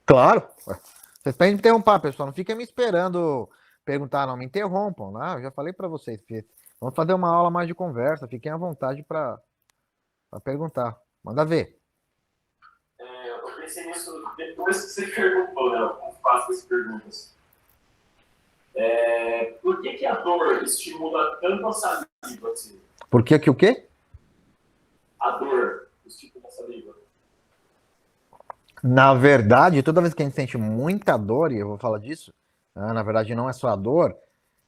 Claro. Vocês podem me interromper, pessoal. Não fiquem me esperando perguntar, não. Me interrompam, né? Eu já falei para vocês. Vamos fazer uma aula mais de conversa. Fiquem à vontade para perguntar. Manda ver. Eu pensei nisso depois que você perguntou, né? Eu faço essas perguntas. Por que a dor estimula tanto a saliva? Assim? Por que o quê? A dor estimula a saliva. Na verdade, toda vez que a gente sente muita dor, e eu vou falar disso, na verdade não é só a dor,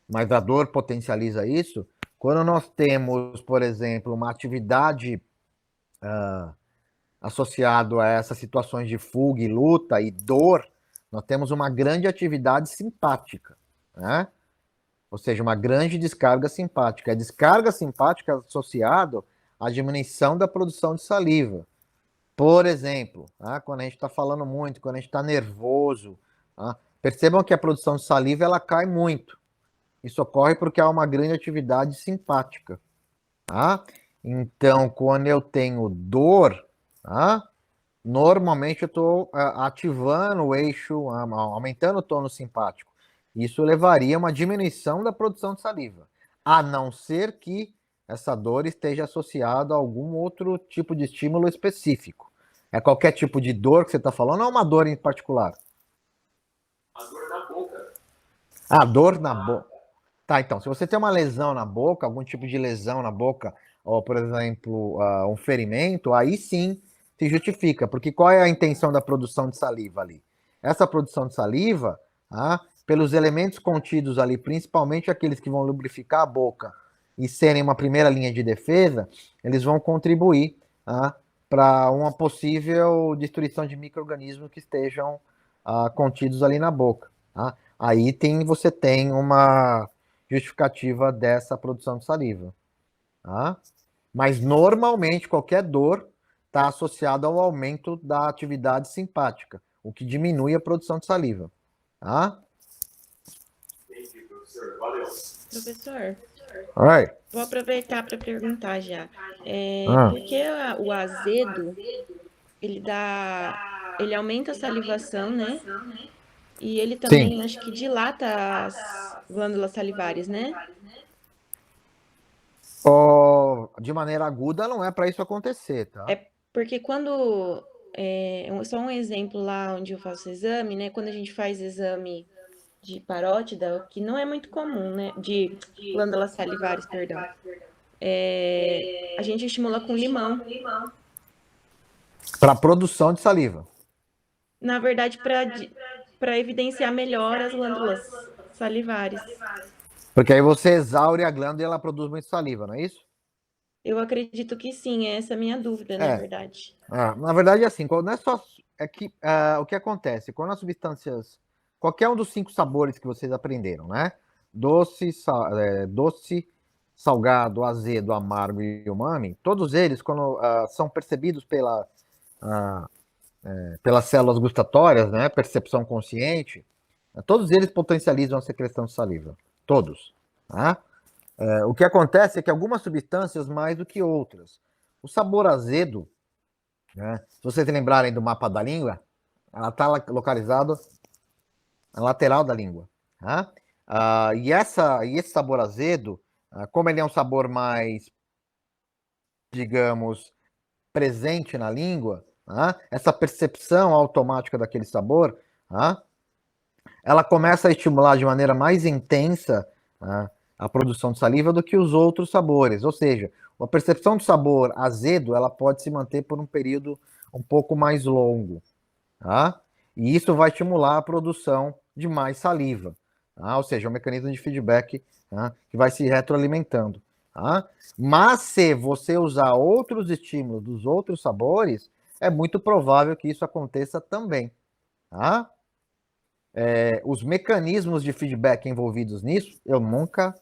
mas a dor potencializa isso. Quando nós temos, por exemplo, uma atividade associado a essas situações de fuga e luta e dor, nós temos uma grande atividade simpática, né? Ou seja, uma grande descarga simpática. A descarga simpática é associada à diminuição da produção de saliva. Por exemplo, quando a gente está falando muito, quando a gente está nervoso, percebam que a produção de saliva ela cai muito. Isso ocorre porque há uma grande atividade simpática. Tá? Então, quando eu tenho dor, normalmente eu estou ativando o eixo, aumentando o tônus simpático. Isso levaria a uma diminuição da produção de saliva, a não ser que essa dor esteja associada a algum outro tipo de estímulo específico. É qualquer tipo de dor que você está falando ou uma dor em particular? A dor na boca. A dor na boca. Tá, então, se você tem uma lesão na boca, algum tipo de lesão na boca, ou, por exemplo, um ferimento, aí sim se justifica, porque qual é a intenção da produção de saliva ali? Essa produção de saliva, pelos elementos contidos ali, principalmente aqueles que vão lubrificar a boca e serem uma primeira linha de defesa, eles vão contribuir para uma possível destruição de micro-organismos que estejam contidos ali na boca. Aí você tem uma justificativa dessa produção de saliva. Mas normalmente qualquer dor está associada ao aumento da atividade simpática, o que diminui a produção de saliva. Entendi, professor. Valeu. Professor, Oi. vou aproveitar para perguntar já. Por que o azedo, ele aumenta a salivação, né? E ele também, Sim. acho que dilata as glândulas salivares, né? De maneira aguda não é para isso acontecer, tá? É porque quando... só um exemplo lá onde eu faço exame, né? Quando a gente faz exame de parótida, que não é muito comum, né? De glândulas salivares, perdão. A gente estimula com limão. Para produção de saliva. Na verdade, para evidenciar melhor as glândulas salivares. Porque aí você exaure a glândula e ela produz muito saliva, não é isso? Eu acredito que sim, essa é a minha dúvida, na verdade. Na verdade, é assim, não é só. É que o que acontece? Quando as substâncias. Qualquer um dos 5 sabores que vocês aprenderam, né? Doce, doce, salgado, azedo, amargo e umami, todos eles, quando são percebidos pelas células gustatórias, né? Percepção consciente, todos eles potencializam a secreção de saliva. Todos. Tá? O que acontece é que algumas substâncias mais do que outras. O sabor azedo, né? Se vocês lembrarem do mapa da língua, ela está localizada na lateral da língua. Tá? E esse sabor azedo, como ele é um sabor mais, digamos, presente na língua, essa percepção automática daquele sabor, ela começa a estimular de maneira mais intensa a produção de saliva do que os outros sabores. Ou seja, a percepção do sabor azedo ela pode se manter por um período um pouco mais longo. E isso vai estimular a produção de mais saliva. Ou seja, um mecanismo de feedback que vai se retroalimentando. Mas se você usar outros estímulos dos outros sabores, é muito provável que isso aconteça também. Os mecanismos de feedback envolvidos nisso, eu nunca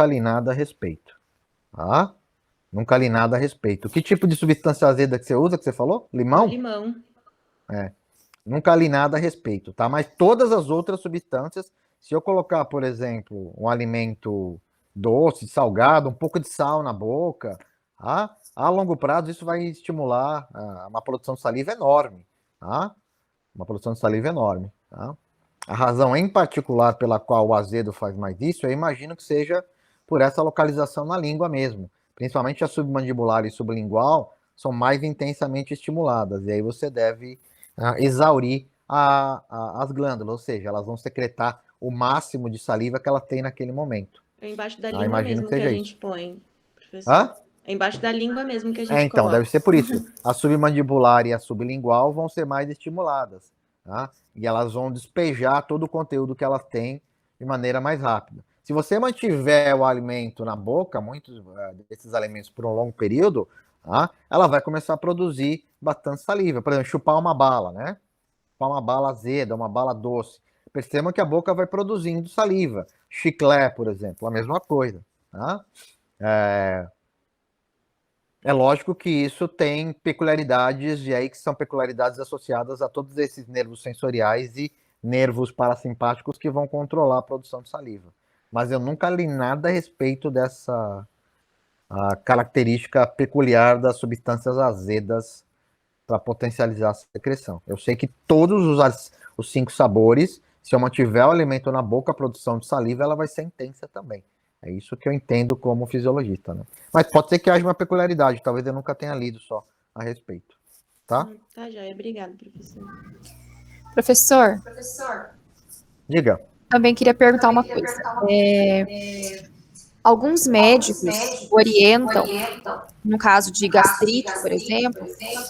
li nada a respeito. Nunca li nada a respeito. Que tipo de substância azeda que você usa, que você falou? Limão? Limão. Nunca li nada a respeito, tá? Mas todas as outras substâncias, se eu colocar, por exemplo, um alimento doce, salgado, um pouco de sal na boca, a longo prazo isso vai estimular uma produção de saliva enorme, tá? Uma produção de saliva enorme. Tá? A razão em particular pela qual o azedo faz mais isso, eu imagino que seja por essa localização na língua mesmo. Principalmente a submandibular e sublingual são mais intensamente estimuladas. E aí você deve exaurir as glândulas, ou seja, elas vão secretar o máximo de saliva que ela tem naquele momento. É embaixo da língua Imagino mesmo que que a seja gente isso. põe, professor. Hã? É embaixo da língua mesmo que a gente Então, coloca. deve ser por isso. A submandibular e a sublingual vão ser mais estimuladas, tá? E elas vão despejar todo o conteúdo que elas têm de maneira mais rápida. Se você mantiver o alimento na boca, muitos desses alimentos por um longo período, tá? Ela vai começar a produzir bastante saliva. Por exemplo, chupar uma bala, né? Chupar uma bala azeda, uma bala doce. Percebam que a boca vai produzindo saliva. Chiclete, por exemplo, a mesma coisa, tá? É lógico que isso tem peculiaridades, e aí que são peculiaridades associadas a todos esses nervos sensoriais e nervos parasimpáticos que vão controlar a produção de saliva. Mas eu nunca li nada a respeito dessa característica peculiar das substâncias azedas para potencializar a secreção. Eu sei que todos os 5 sabores, se eu mantiver o alimento na boca, a produção de saliva ela vai ser intensa também. É isso que eu entendo como fisiologista, né? Mas pode ser que haja uma peculiaridade, talvez eu nunca tenha lido só a respeito, tá? Tá, joia. Obrigada, Professor, Diga. também queria perguntar uma coisa. Alguns médicos orientam, no caso de gastrite, por exemplo,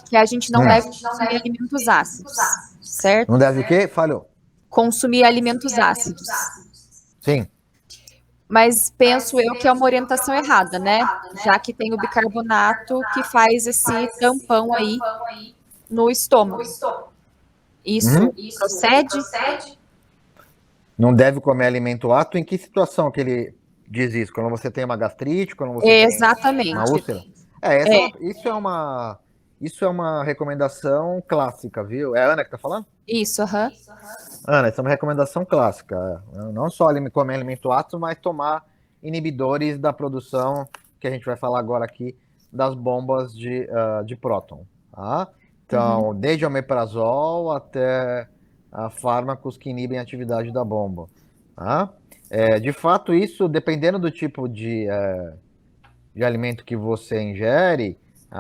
que a gente não deve consumir alimentos ácidos, certo? Não deve o quê? Falhou. Consumir alimentos ácidos. Sim. Mas penso eu que é uma orientação errada, né? Já que tem o bicarbonato que faz esse tampão aí no estômago. Isso procede? Não deve comer alimento ácido. Em que situação que ele diz isso? Quando você tem uma gastrite? Quando você tem uma úlcera? Isso é uma recomendação clássica, viu? É a Ana que tá falando? Isso, aham. Ana, essa é uma recomendação clássica. Não só comer alimento ácido, mas tomar inibidores da produção, que a gente vai falar agora aqui, das bombas de próton. Tá? Então, desde omeprazol até fármacos que inibem a atividade da bomba. Tá? De fato, isso, dependendo do tipo de alimento que você ingere,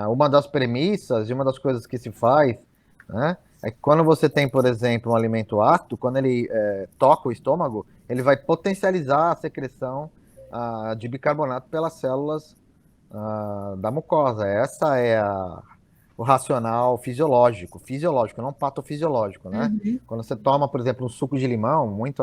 uma das premissas e uma das coisas que se faz, né, é que quando você tem, por exemplo, um alimento ácido, quando ele toca o estômago, ele vai potencializar a secreção de bicarbonato pelas células da mucosa. Essa é o racional fisiológico, não patofisiológico, né? Quando você toma, por exemplo, um suco de limão muito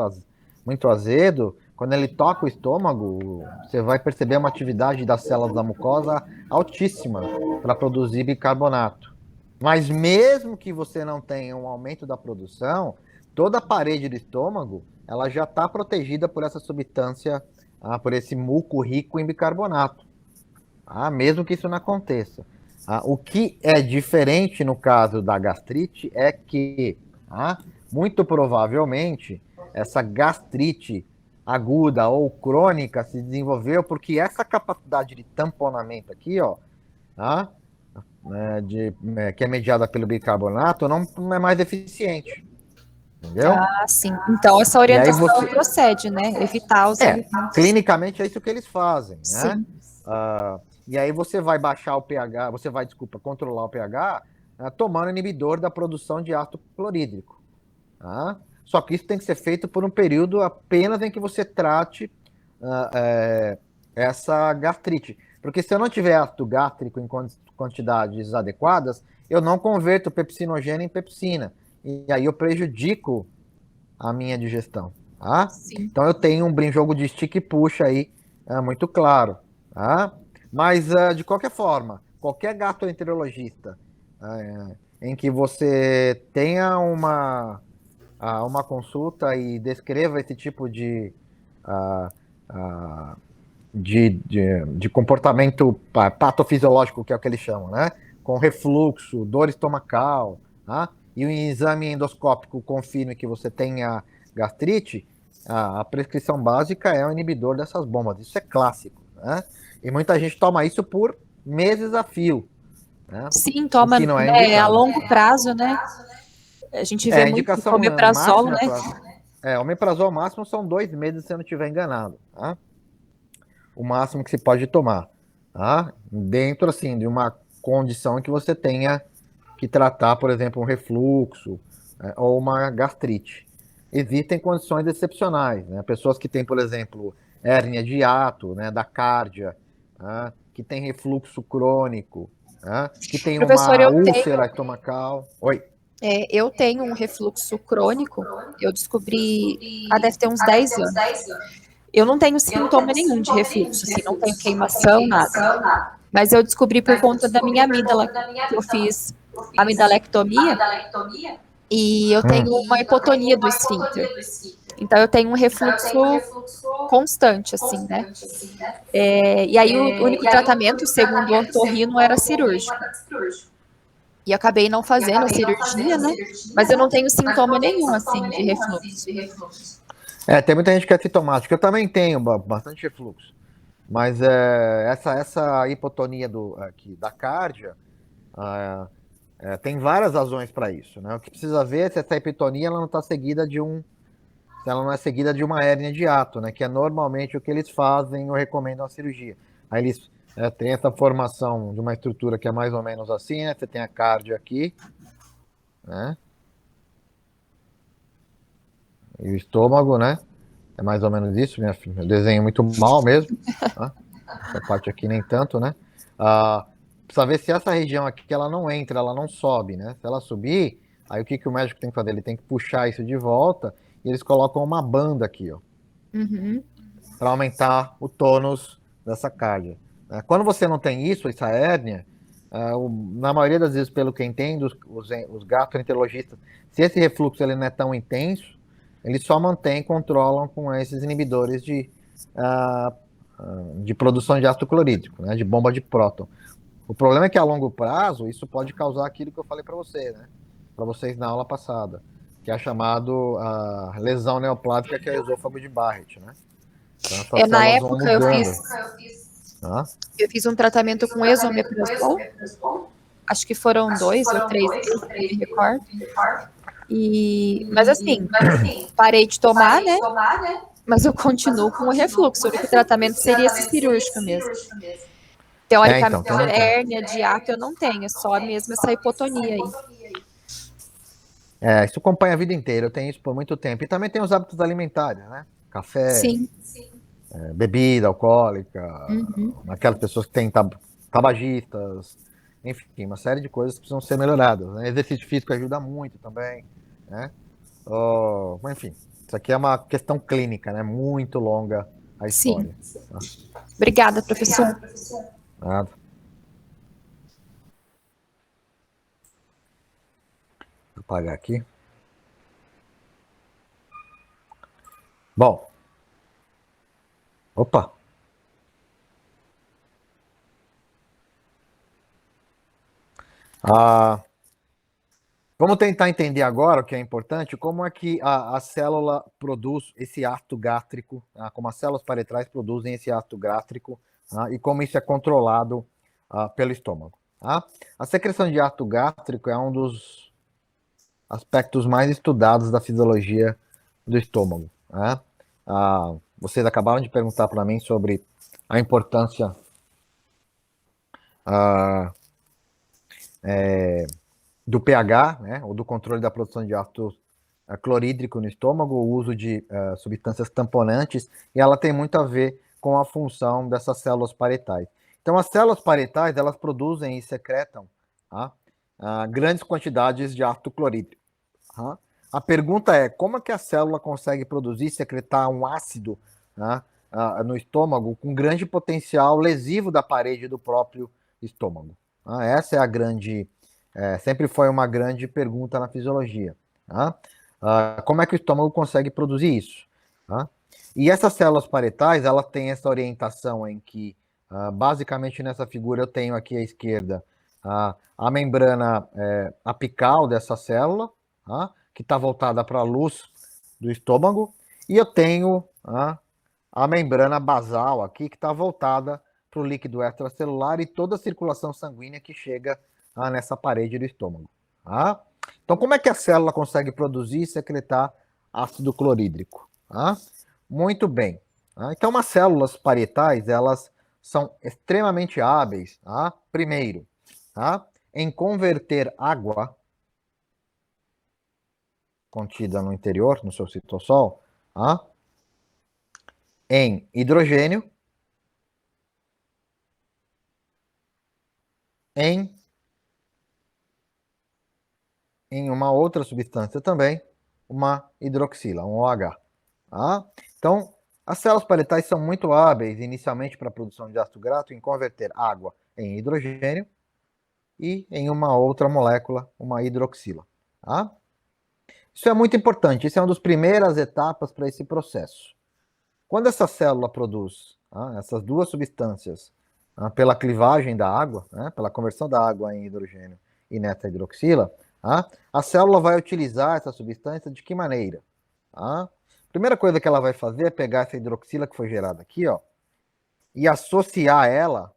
azedo, quando ele toca o estômago, você vai perceber uma atividade das células da mucosa altíssima para produzir bicarbonato. Mas mesmo que você não tenha um aumento da produção, toda a parede do estômago ela já está protegida por essa substância, por esse muco rico em bicarbonato. Mesmo que isso não aconteça. O que é diferente no caso da gastrite é que, muito provavelmente, essa gastrite aguda ou crônica se desenvolveu porque essa capacidade de tamponamento aqui, ó, que é mediada pelo bicarbonato, não é mais eficiente. Entendeu? Sim. Então, essa orientação procede, né? Evitar os alimentos. Clinicamente é isso que eles fazem, Sim. né? E aí você vai baixar o pH, controlar o pH, tomando inibidor da produção de ácido clorídrico. Tá? Só que isso tem que ser feito por um período apenas em que você trate essa gastrite. Porque se eu não tiver ácido gástrico em quantidades adequadas, eu não converto pepsinogênio em pepsina. E aí eu prejudico a minha digestão. Tá? Então eu tenho um jogo de estica e puxa aí muito claro. Tá? Mas, de qualquer forma, qualquer gastroenterologista em que você tenha uma consulta e descreva esse tipo de comportamento patofisiológico, que é o que eles chamam, né? Com refluxo, dor estomacal, e um exame endoscópico confirme que você tenha gastrite, a prescrição básica é um inibidor dessas bombas. Isso é clássico, né? E muita gente toma isso por meses a fio. Né? Sim, toma a longo prazo, né? A gente A vê muito indicação omeprazol, máxima né? omeprazol máximo são 2 meses, se eu não estiver enganado, tá? O máximo que se pode tomar, tá? Dentro, assim, de uma condição em que você tenha que tratar, por exemplo, um refluxo, ou uma gastrite. Existem condições excepcionais, né? Pessoas que têm, por exemplo, hérnia de hiato, né, da cárdia, tá? Que tem refluxo crônico, tá? Que tem Professor, uma úlcera estomacal. Oi. eu tenho um refluxo crônico, eu descobri, deve ter uns 10 anos. Eu não tenho sintoma nenhum de refluxo, assim, não tenho queimação, nada. Mas eu descobri por conta da minha amígdala, que eu fiz amidalectomia, e eu tenho uma hipotonia do esfíncter. Então, eu tenho um refluxo constante, assim, né? E aí, o único tratamento, segundo o otorrino, era cirúrgico. E acabei não fazendo a cirurgia, né? Mas eu não tenho sintoma nenhum, assim, de refluxo. Tem muita gente que é sintomática. Eu também tenho bastante refluxo. Mas essa hipotonia da cárdia, tem várias razões para isso, né? O que precisa ver é se essa hipotonia ela não está seguida se ela não é seguida de uma hérnia de hiato, né? Que é normalmente o que eles fazem ou recomendam a cirurgia. Aí eles têm essa formação de uma estrutura que é mais ou menos assim, né? Você tem a cárdia aqui, né? E o estômago, né? É mais ou menos isso, minha filha. Eu desenho muito mal mesmo, tá? Essa parte aqui nem tanto, né? Precisa ver se essa região aqui ela não entra, ela não sobe, né? Se ela subir, aí o que o médico tem que fazer? Ele tem que puxar isso de volta e eles colocam uma banda aqui, ó, Uhum. para aumentar o tônus dessa carga. Quando você não tem isso, essa hérnia, na maioria das vezes, pelo que entendo, os gastroenterologistas, se esse refluxo ele não é tão intenso, eles só mantêm, controlam com esses inibidores de produção de ácido clorídrico, né, de bomba de próton. O problema é que a longo prazo isso pode causar aquilo que eu falei para você, né, para vocês na aula passada, que é chamado lesão neoplásica, que é o esôfago de Barrett, né? Então essas Na células vão época, eu mudando. fiz um tratamento com esomeprazol. Acho que foram 2 ou 3 meses, não me recordo. Mas assim, parei de tomar, né? Mas eu continuo com o refluxo. O único tratamento seria esse cirúrgico mesmo. Teoricamente, Então, hérnia de hiato eu não tenho, é só mesmo essa hipotonia aí. Isso acompanha a vida inteira, eu tenho isso por muito tempo. E também tem os hábitos alimentares, né? Café, Sim. bebida alcoólica, Uhum. aquelas pessoas que têm tabagistas, enfim, uma série de coisas que precisam ser melhoradas, né? Exercício físico ajuda muito também, né? Enfim, isso aqui é uma questão clínica, né? Muito longa a história. Sim. Tá? Obrigada, professor. Nada. Vou apagar aqui. Bom. Opa. Vamos tentar entender agora o que é importante, como é que a célula produz esse ácido gástrico, como as células paretrais produzem esse ácido gástrico, e como isso é controlado pelo estômago. A secreção de ácido gástrico é um dos aspectos mais estudados da fisiologia do estômago. Vocês acabaram de perguntar para mim sobre a importância do pH, né, ou do controle da produção de ácido clorídrico no estômago, o uso de substâncias tamponantes, e ela tem muito a ver com a função dessas células paretais. Então, as células paretais, elas produzem e secretam grandes quantidades de ácido clorídrico. A pergunta é, como é que a célula consegue produzir e secretar um ácido no estômago com grande potencial lesivo da parede do próprio estômago? Essa é a grande... sempre foi uma grande pergunta na fisiologia. Como é que o estômago consegue produzir isso? E essas células paretais, ela tem essa orientação em que, basicamente nessa figura eu tenho aqui à esquerda a membrana apical dessa célula, que está voltada para a luz do estômago, e eu tenho a membrana basal aqui, que está voltada para o líquido extracelular e toda a circulação sanguínea que chega nessa parede do estômago. Então, como é que a célula consegue produzir e secretar ácido clorídrico? Tá? Muito bem. Tá? Então, as células parietais, elas são extremamente hábeis, tá? Primeiro, tá? Em converter água contida no interior, no seu citossol, tá? Em hidrogênio, em uma outra substância também, uma hidroxila, um OH. Tá? Então, as células parietais são muito hábeis inicialmente para a produção de ácido grato em converter água em hidrogênio e em uma outra molécula, uma hidroxila. Tá? Isso é muito importante, isso é uma das primeiras etapas para esse processo. Quando essa célula produz essas duas substâncias pela clivagem da água, pela conversão da água em hidrogênio e nessa hidroxila, a célula vai utilizar essa substância de que maneira? A primeira coisa que ela vai fazer é pegar essa hidroxila que foi gerada aqui, ó, e associar ela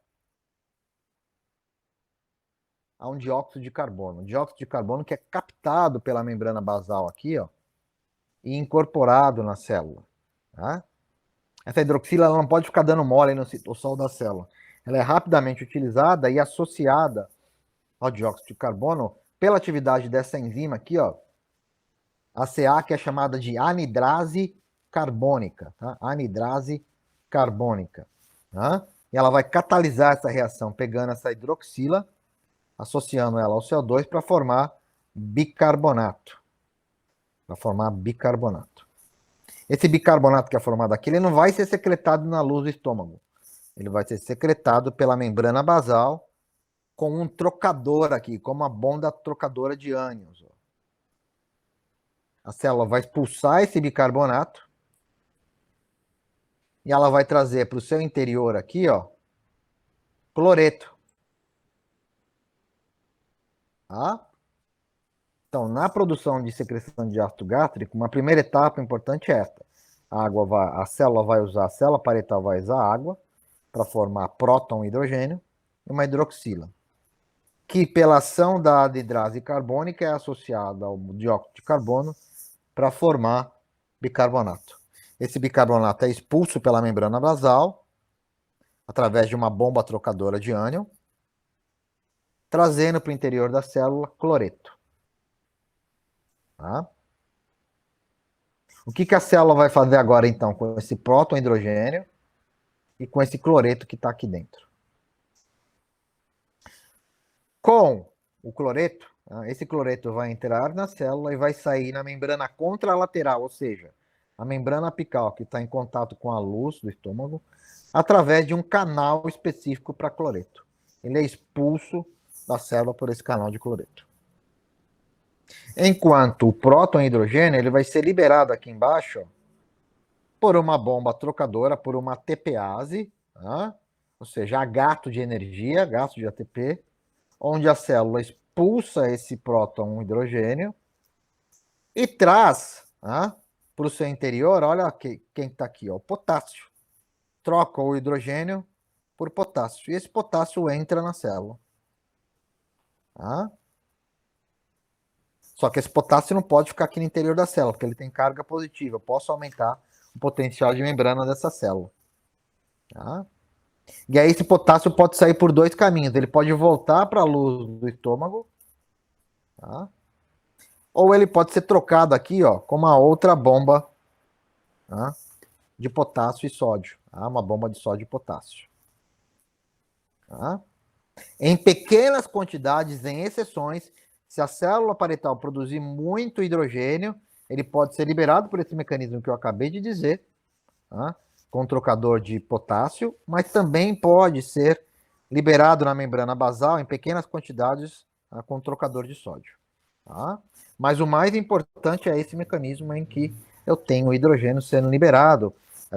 a um dióxido de carbono. Um dióxido de carbono que é captado pela membrana basal aqui, ó, e incorporado na célula. Tá? Essa hidroxila ela não pode ficar dando mole no citossol da célula. Ela é rapidamente utilizada e associada ao dióxido de carbono pela atividade dessa enzima aqui, ó, a CA, que é chamada de anidrase carbônica, tá? Anidrase carbônica, tá? E ela vai catalisar essa reação, pegando essa hidroxila, associando ela ao CO2 para formar bicarbonato. Esse bicarbonato que é formado aqui, ele não vai ser secretado na luz do estômago. Ele vai ser secretado pela membrana basal com um trocador aqui, como uma bomba trocadora de ânions. A célula vai expulsar esse bicarbonato e ela vai trazer para o seu interior aqui, ó, cloreto. Tá? Então, na produção de secreção de ácido gástrico, uma primeira etapa importante é esta. A célula parietal vai usar água para formar próton hidrogênio e uma hidroxila, que pela ação da anidrase carbônica é associada ao dióxido de carbono para formar bicarbonato. Esse bicarbonato é expulso pela membrana basal através de uma bomba trocadora de ânion, trazendo para o interior da célula cloreto. Tá? O que a célula vai fazer agora, então, com esse próton hidrogênio e com esse cloreto que está aqui dentro? Com o cloreto, esse cloreto vai entrar na célula e vai sair na membrana contralateral, ou seja, a membrana apical que está em contato com a luz do estômago, através de um canal específico para cloreto. Ele é expulso da célula por esse canal de cloreto. Enquanto o próton hidrogênio ele vai ser liberado aqui embaixo, ó, por uma bomba trocadora, por uma ATPase, ou seja, gasto de energia, gasto de ATP, onde a célula expulsa esse próton hidrogênio e traz para o seu interior, olha quem está aqui, ó, o potássio. Troca o hidrogênio por potássio. E esse potássio entra na célula. Tá? Só que esse potássio não pode ficar aqui no interior da célula, porque ele tem carga positiva. Eu posso aumentar o potencial de membrana dessa célula. Tá? E aí esse potássio pode sair por dois caminhos. Ele pode voltar para a luz do estômago, tá? Ou ele pode ser trocado aqui, ó, com uma outra bomba, tá, de potássio e sódio. Tá? Uma bomba de sódio e potássio. Tá? Em pequenas quantidades, em exceções, se a célula parietal produzir muito hidrogênio, ele pode ser liberado por esse mecanismo que eu acabei de dizer, tá? Com trocador de potássio, mas também pode ser liberado na membrana basal em pequenas quantidades, tá, com trocador de sódio. Tá? Mas o mais importante é esse mecanismo em que eu tenho o hidrogênio sendo liberado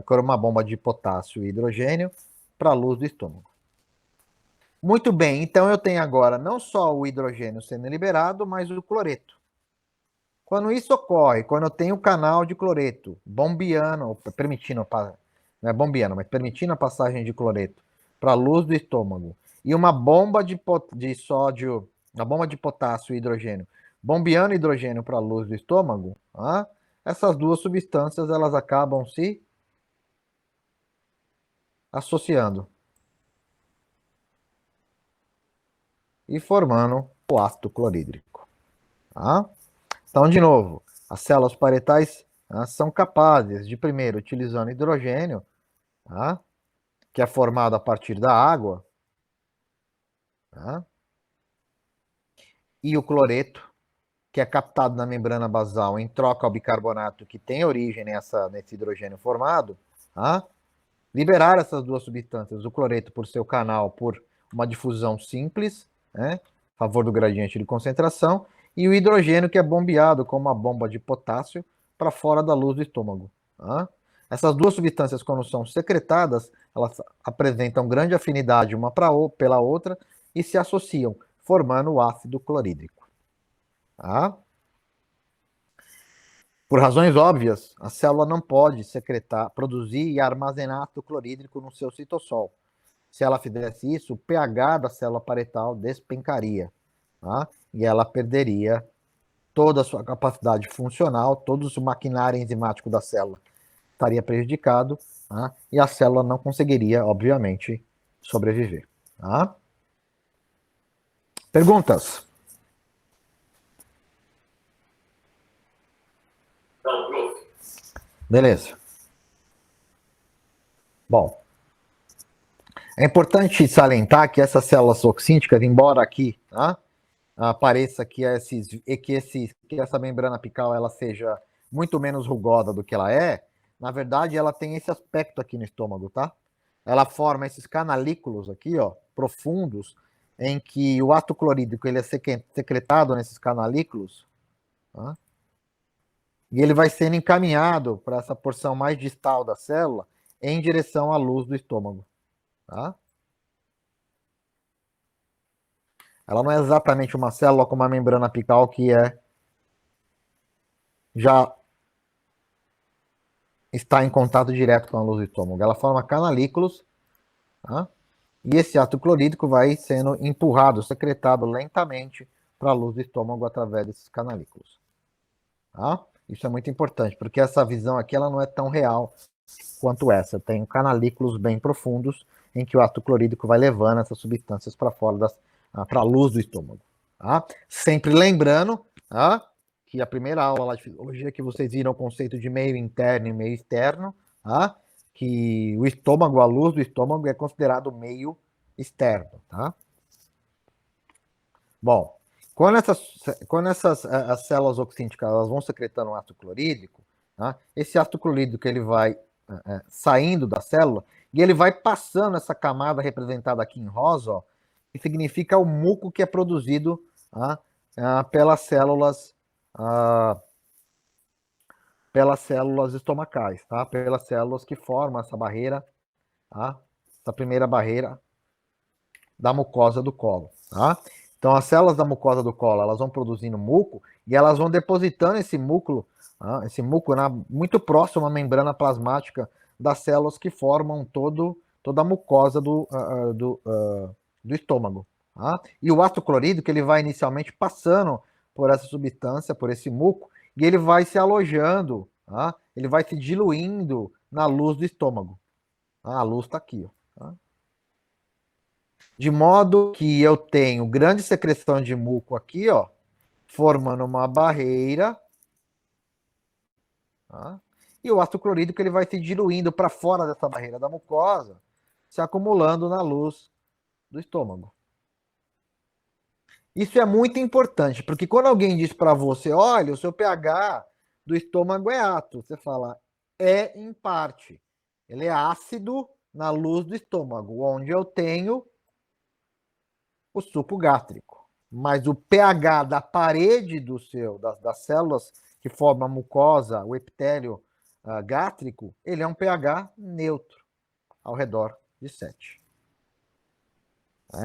por uma bomba de potássio e hidrogênio para a luz do estômago. Muito bem, então eu tenho agora não só o hidrogênio sendo liberado, mas o cloreto. Quando isso ocorre, quando eu tenho o canal de cloreto bombeando, permitindo, não é bombeando, mas permitindo a passagem de cloreto para a luz do estômago, e uma bomba de sódio, uma bomba de potássio e hidrogênio bombeando hidrogênio para a luz do estômago, essas duas substâncias elas acabam se associando e formando o ácido clorídrico. Tá? Então, de novo, as células parietais são capazes de, primeiro, utilizando hidrogênio, que é formado a partir da água, e o cloreto, que é captado na membrana basal em troca ao bicarbonato que tem origem nesse hidrogênio formado, liberar essas duas substâncias, o cloreto por seu canal por uma difusão simples, a favor do gradiente de concentração, e o hidrogênio que é bombeado com uma bomba de potássio para fora da luz do estômago. Essas duas substâncias, quando são secretadas, elas apresentam grande afinidade uma pela outra e se associam, formando o ácido clorídrico. Por razões óbvias, a célula não pode secretar, produzir e armazenar ácido clorídrico no seu citossol. Se ela fizesse isso, o pH da célula parietal despencaria, e ela perderia toda a sua capacidade funcional, todo o maquinário enzimático da célula estaria prejudicado, e a célula não conseguiria, obviamente, sobreviver. Perguntas? Não, prof. Beleza. Bom, é importante salientar que essas células succínticas, embora aqui pareça que essa membrana apical ela seja muito menos rugosa do que ela é, na verdade ela tem esse aspecto aqui no estômago, tá? Ela forma esses canalículos aqui, ó, profundos, em que o ácido clorídrico ele é secretado nesses canalículos, e ele vai sendo encaminhado para essa porção mais distal da célula em direção à luz do estômago. Ela não é exatamente uma célula com uma membrana apical que já está em contato direto com a luz do estômago. Ela forma canalículos, e esse ácido clorídrico vai sendo empurrado, secretado lentamente para a luz do estômago através desses canalículos. Isso é muito importante, porque essa visão aqui ela não é tão real quanto essa. Tem canalículos bem profundos em que o ácido clorídrico vai levando essas substâncias para fora para a luz do estômago. Sempre lembrando que a primeira aula lá de fisiologia que vocês viram o conceito de meio interno e meio externo, que o estômago, a luz do estômago é considerado meio externo. Bom, quando as células oxínticas elas vão secretando ácido clorídrico, esse ácido clorídrico ele vai saindo da célula e ele vai passando essa camada representada aqui em rosa, ó, que significa o muco que é produzido pelas células estomacais, pelas células que formam essa barreira, essa primeira barreira da mucosa do colo. Então, as células da mucosa do colo, elas vão produzindo muco e elas vão depositando esse muco muito próximo à membrana plasmática das células que formam toda a mucosa do estômago. E o ácido clorídrico ele vai inicialmente passando por essa substância, por esse muco, e ele vai se alojando, ele vai se diluindo na luz do estômago. A luz está aqui, ó. De modo que eu tenho grande secreção de muco aqui, ó, formando uma barreira. E o ácido clorídrico ele vai se diluindo para fora dessa barreira da mucosa, se acumulando na luz do estômago. Isso é muito importante, porque quando alguém diz para você, olha, o seu pH do estômago é ácido, você fala, é em parte. Ele é ácido na luz do estômago, onde eu tenho o suco gástrico. Mas o pH da parede das células que formam a mucosa, o epitélio gástrico, ele é um pH neutro, ao redor de 7.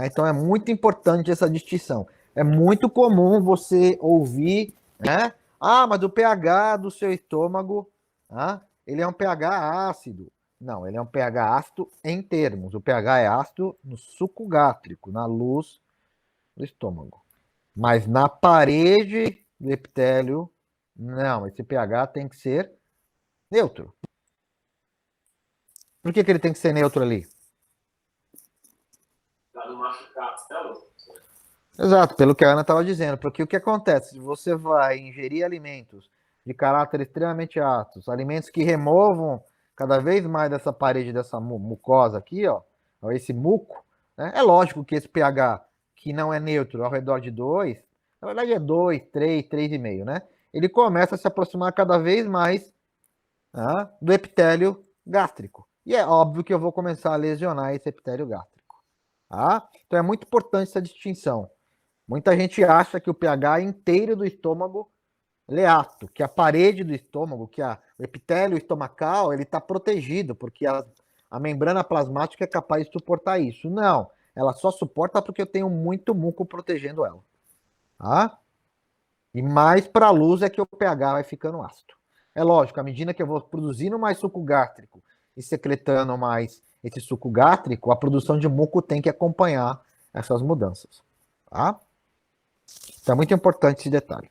Então é muito importante essa distinção. É muito comum você ouvir, mas o pH do seu estômago, ele é um pH ácido. Não, ele é um pH ácido em termos. O pH é ácido no suco gástrico, na luz do estômago. Mas na parede do epitélio. Não, esse pH tem que ser neutro. Por que ele tem que ser neutro ali? Para não machucar as células. Exato, pelo que a Ana estava dizendo, porque o que acontece? Se você vai ingerir alimentos de caráter extremamente ácidos, alimentos que removam cada vez mais dessa parede, dessa mucosa aqui, ó, esse muco, né? É lógico que esse pH, que não é neutro, ao redor de 2, na verdade é 2, 3, 3,5, né? Ele começa a se aproximar cada vez mais, tá, do epitélio gástrico. E é óbvio que eu vou começar a lesionar esse epitélio gástrico. Tá? Então é muito importante essa distinção. Muita gente acha que o pH inteiro do estômago é ato, que a parede do estômago, que o epitélio estomacal, ele está protegido, porque a membrana plasmática é capaz de suportar isso. Não, ela só suporta porque eu tenho muito muco protegendo ela. Tá? E mais para a luz é que o pH vai ficando ácido. É lógico, à medida que eu vou produzindo mais suco gástrico e secretando mais esse suco gástrico, a produção de muco tem que acompanhar essas mudanças. Tá? Então é muito importante esse detalhe.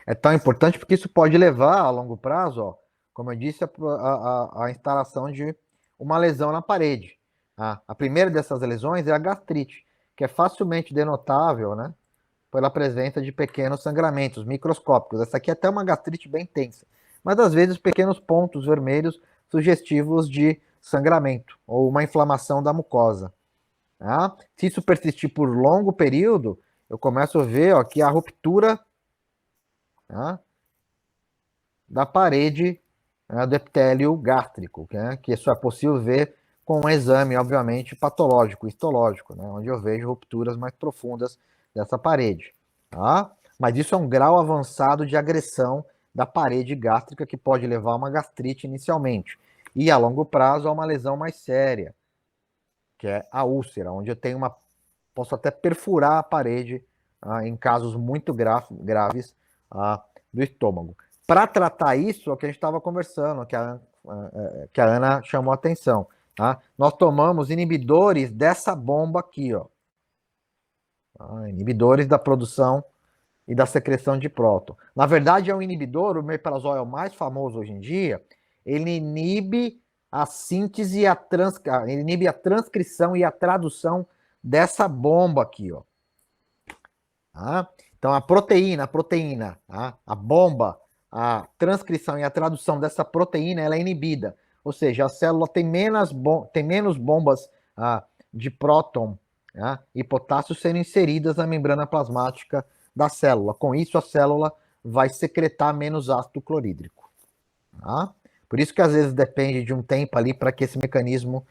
É tão importante porque isso pode levar a longo prazo, ó, como eu disse, a instalação de uma lesão na parede. A primeira dessas lesões é a gastrite, que é facilmente denotável, né, pela presença de pequenos sangramentos microscópicos. Essa aqui é até uma gastrite bem intensa, mas às vezes pequenos pontos vermelhos sugestivos de sangramento ou uma inflamação da mucosa. Tá? Se isso persistir por longo período, eu começo a ver, ó, que a ruptura, tá, da parede, né, do epitélio gástrico, né, que isso é possível ver com um exame, obviamente, patológico, histológico, né, onde eu vejo rupturas mais profundas dessa parede. Tá? Mas isso é um grau avançado de agressão da parede gástrica que pode levar a uma gastrite inicialmente. E a longo prazo a uma lesão mais séria, que é a úlcera, onde eu tenho posso até perfurar a parede em casos muito graves do estômago. Para tratar isso, é o que a gente estava conversando, que a Ana chamou a atenção. Tá? Nós tomamos inibidores dessa bomba aqui, ó. Inibidores da produção e da secreção de próton. Na verdade, é um inibidor, o meprazol é o mais famoso hoje em dia, ele inibe a síntese, ele inibe a transcrição e a tradução dessa bomba aqui, ó. Tá? Então, a proteína, tá? A bomba, a transcrição e a tradução dessa proteína, ela é inibida. Ou seja, a célula tem menos bombas de próton, tá, e potássio sendo inseridas na membrana plasmática da célula. Com isso, a célula vai secretar menos ácido clorídrico. Tá? Por isso que às vezes depende de um tempo ali para que esse mecanismo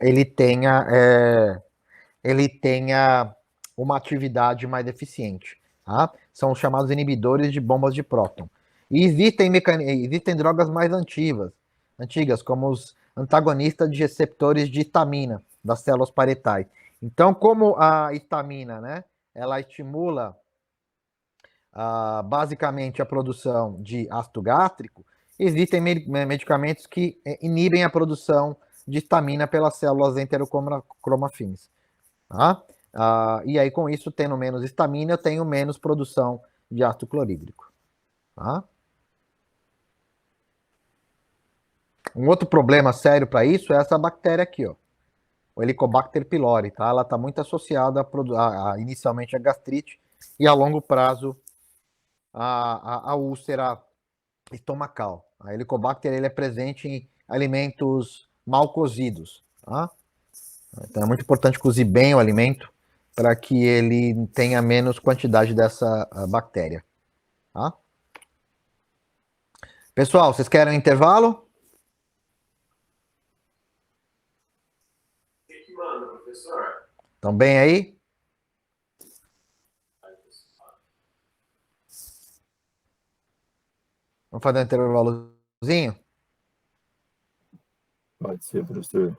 ele tenha uma atividade mais eficiente. Tá? São os chamados inibidores de bombas de próton. E existem drogas mais antigas, como os antagonistas de receptores de histamina das células parietais. Então, como a histamina, né, ela estimula basicamente a produção de ácido gástrico, existem medicamentos que inibem a produção de histamina pelas células enterocromafins. Tá? E aí, com isso, tendo menos histamina, eu tenho menos produção de ácido clorídrico. Tá? Um outro problema sério para isso é essa bactéria aqui, ó, o Helicobacter pylori. Tá? Ela está muito associada inicialmente à gastrite e a longo prazo a úlcera estomacal. A Helicobacter ele é presente em alimentos mal cozidos. Tá? Então é muito importante cozir bem o alimento para que ele tenha menos quantidade dessa bactéria. Tá? Pessoal, vocês querem um intervalo? O que manda, professor? Estão bem aí? Vamos fazer um intervalozinho? Pode ser, professor.